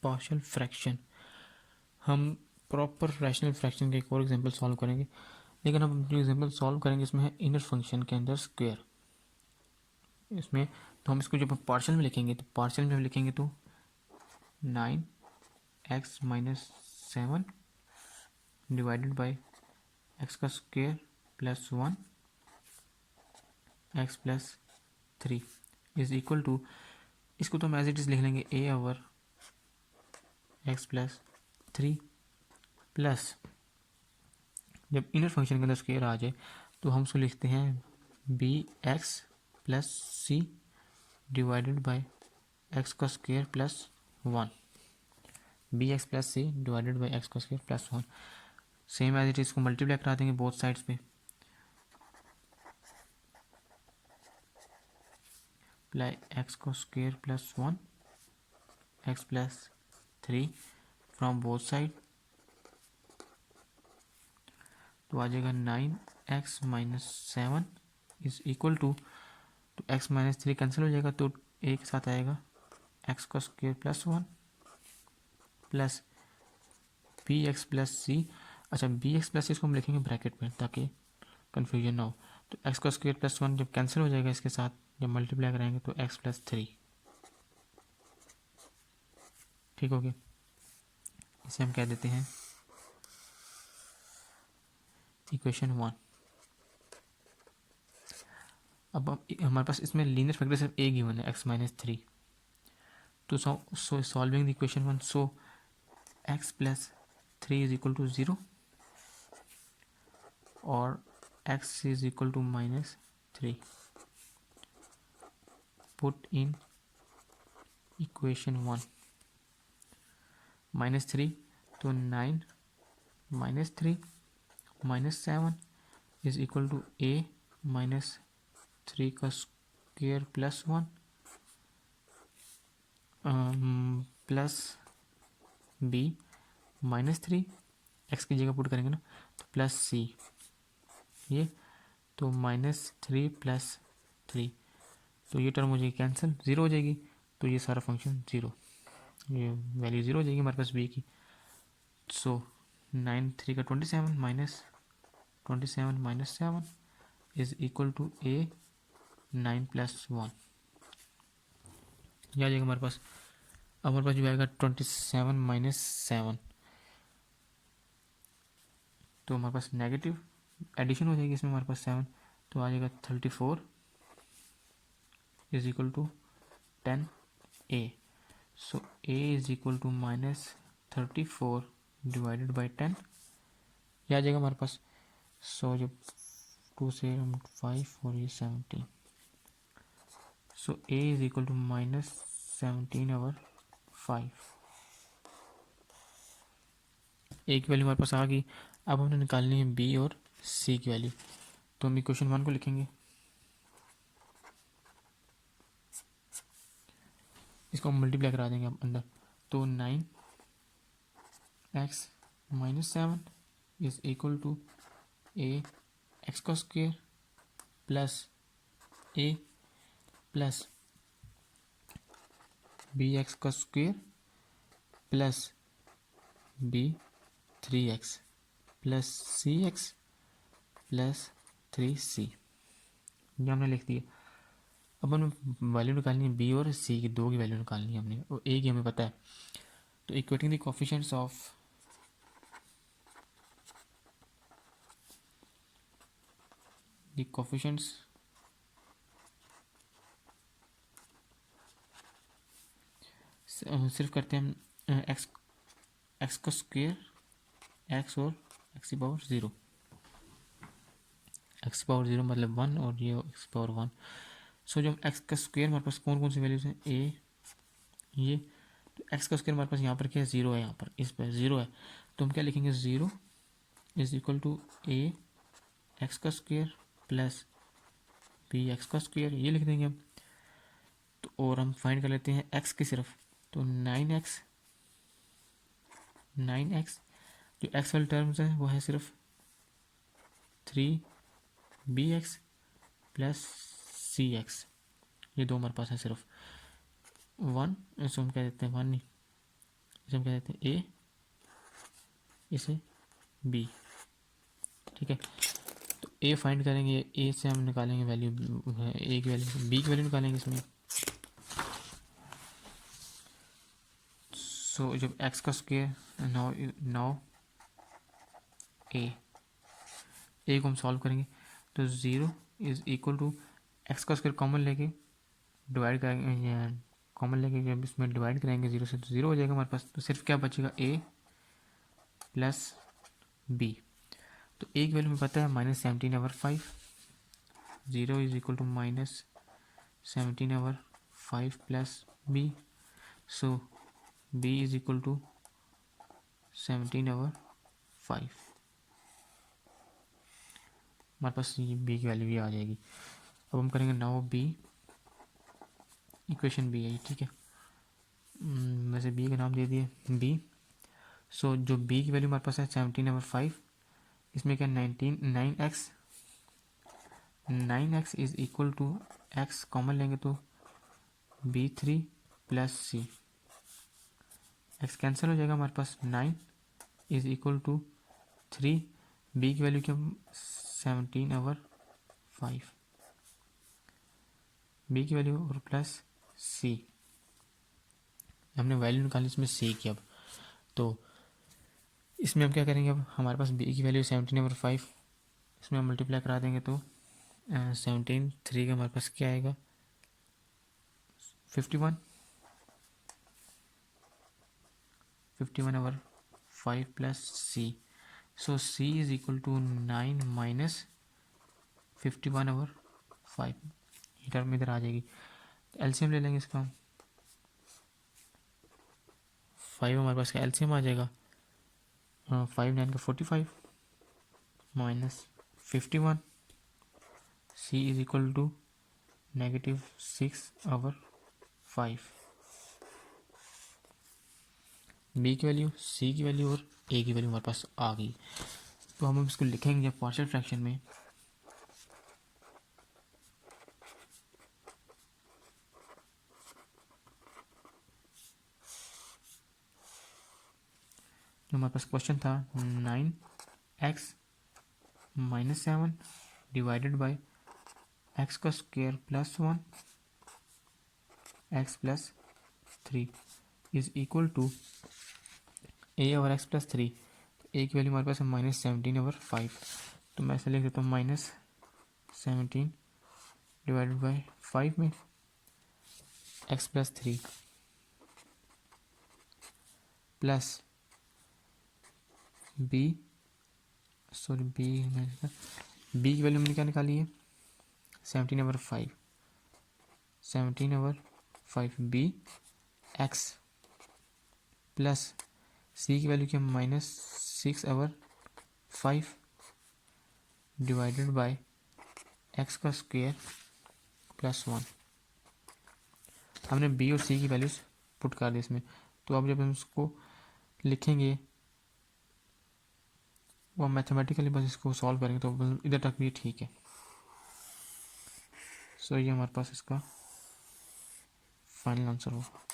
Partial fraction. हम proper rational fraction के एक और एग्जांपल सॉल्व करेंगे, लेकिन हम जो एग्जांपल सॉल्व करेंगे इसमें है इनर फंक्शन के अंदर स्क्वायर। इसमें तो हम इसको जब पार्शियल में लिखेंगे तो पार्शियल में हम लिखेंगे तो 9x minus 7 divided by x का square plus 1 x plus 3 is equal to, इसको तो हम एज इट इज़ लिख लेंगे a over x plus 3 plus, जब इनर फंक्शन के अंदर स्क्वायर आ जाए तो हम उसको लिखते हैं b x plus c divided by x का square plus 1, b x plus c divided by x का square plus 1। Same as it is को मल्टीप्लाई करा देंगे बोथ साइड्स पे, अप्लाई एक्स का square plus 1 x plus 3 from both side, तो आ जाएगा 9x minus 7 is equal to, तो x माइनस 3 कैंसिल हो जाएगा तो एक साथ आएगा x का square plus 1 plus b x plus c. अच्छा, बी एक्स प्लस सी इसको हम लिखेंगे ब्रैकेट में ताकि कन्फ्यूजन ना हो। तो x का स्क्वायर प्लस 1 जब कैंसिल हो जाएगा इसके साथ, जब मल्टीप्लाई कराएंगे तो x प्लस 3, ठीक हो गया। इसे हम कह देते हैं इक्वेशन 1। अब हमारे पास इसमें लीनियर फैक्टर सिर्फ एक गिवन है x माइनस 3, तो so solving the equation 1, so x plus 3 is equal to 0 और x is equal to minus 3, put in equation 1। Minus 3 तो 9 minus 3 minus 7 is equal to a minus 3 का square plus 1 plus b minus 3, x की जगह put करेंगे ना तो plus सी, ये तो माइनस 3 प्लस 3, तो ये टर्म हो जाएगी कैंसिल, 0 हो जाएगी, तो ये सारा फंक्शन 0, ये वैल्यू 0 हो जाएगी हमारे पास b की। सो 9 3 का 27 minus 27 minus 7 is equal to a 9 plus 1, ये आ जाएगा हमारे पास। अब हमारे पास जो आएगा 27 माइनस 7, तो हमारे पास नेगेटिव एडिशन हो जाएगी इसमें हमारे पास 7, तो आ जाएगा 34 is equal to 10a। So a is equal to minus 34 divided by 10, ये आ जाएगा हमारे पास। सो जब 2 से हम 5 और ये 17, so a is equal to minus 17 over 5, a की वैल्यू हमारे पास आ गई। अब हमने निकालनी है b और c की वैल्यू, तो हम इक्वेशन 1 को लिखेंगे, इसको हम मल्टीप्लाई करा देंगे अब अंदर, तो 9x minus 7 is equal to a x का square plus a plus b x का square plus b 3x plus c x plus 3c, ये हमने लिख दिया। अब हमें वैल्यू निकालनी है b और c की, दो की वैल्यू निकालनी है हमने, और a की हमें पता है। तो equating the coefficients of the coefficients सिर्फ करते हैं हम एक्स का स्क्वायर एक्स और एक्स की पावर 0, एक्स पावर 0 मतलब 1 और ये एक्स पावर 1। सो जब एक्स का स्क्वायर हमारे पास कौन कौन सी वैल्यूज हैं, ए ये, तो एक्स का स्क्वायर हमारे पास यहाँ पर क्या है, 0 है, यहाँ पर इस पर 0 है, तो हम क्या लिखेंगे 0 is equal to a x का स्क्वायर प्लस बी एक्स का स्क्वायर, ये लिख देंगे हम। तो और हम फाइंड कर लेते हैं एक्स की सिर्फ, तो 9x जो एक्स वाले टर्म्स है वो है सिर्फ 3bx प्लस सी एक्स, ये दो हमारे पास है सिर्फ 1, इसको हम कह देते हैं 1 नहीं, इसे हम क्या कहते हैं, ए, इसे बी, ठीक है। तो ए फाइंड करेंगे, ए से हम निकालेंगे वैल्यू, ए की वैल्यू, बी की वैल्यू निकालेंगे इसमें। सो जब एक्स का स्क्वायर, नाउ ए को हम सॉल्व करेंगे तो 0 इज इक्वल टू एक्स का स्क्वायर कॉमन लेके डिवाइड करेंगे, कॉमन लेके जब इसमें डिवाइड करेंगे 0 से तो 0 हो जाएगा हमारे पास। तो सिर्फ क्या बचेगा, ए प्लस बी। तो ए की वैल्यू में पता है -17/5, 0 is equal to -17/5 plus b. So b is equal to 17/5। हमारे पास ये बी की वैल्यू भी आ जाएगी। अब हम करेंगे नाउ बी, इक्वेशन बी है, ठीक है। वैसे बी का नाम दे दिए बी। सो जो बी की वैल्यू हमारे पास है 17/5, इसमें क्या 9x is equal to x common लेंगे तो b3 plus c, x cancel हो जाएगा हमारे पास, 9 इज इक्वल टू 3, बी की वैल्यू क्या 17/5, बी की वैल्यू और प्लस सी, हमने वैल्यू निकाली इसमें सी की। अब तो इसमें हम क्या करेंगे, अब हमारे पास बी की वैल्यू 17/5, इसमें हम मल्टीप्लाई करा देंगे तो 17, 3 का हमारे पास क्या आएगा 51/5 plus c. So c is equal to 9 minus 51/5, ये टर्म इधर आ जाएगी। तो एलसीएम ले लेंगे इसका, 5 हमारे पास का एलसीएम आ जाएगा, 5 9 का 45 minus 51, C is equal to -6/5। B की वैल्यू, सी की वैल्यू और ए की वैल्यू हमारे पास आ गई। तो हम इसको लिखेंगे पार्शियल फ्रैक्शन में, जो हमारे पास क्वेश्चन था 9x - 7 डिवाइडेड बाय एक्स का square plus 1 x plus 3 is equal to a over x plus 3। A की वैल्यू हमारे पास है -17/5, तो मैं ऐसे लिख देता हूँ -17 डिवाइडेड बाई 5 में x plus 3 plus b, sorry b की वैल्यू हमने क्या निकाली है 17/5, 17/5 बी एक्स प्लस सी की वैल्यू क्या -6/5 डिवाइडेड बाय एक्स का स्क्वायर प्लस 1। हमने बी और सी की वैल्यूज पुट कर दी इसमें। तो अब जब हम इसको लिखेंगे वो मैथमेटिकली बस इसको सॉल्व करेंगे तो इधर तक भी ठीक है। सो ये हमारे पास इसका फाइनल आंसर होगा।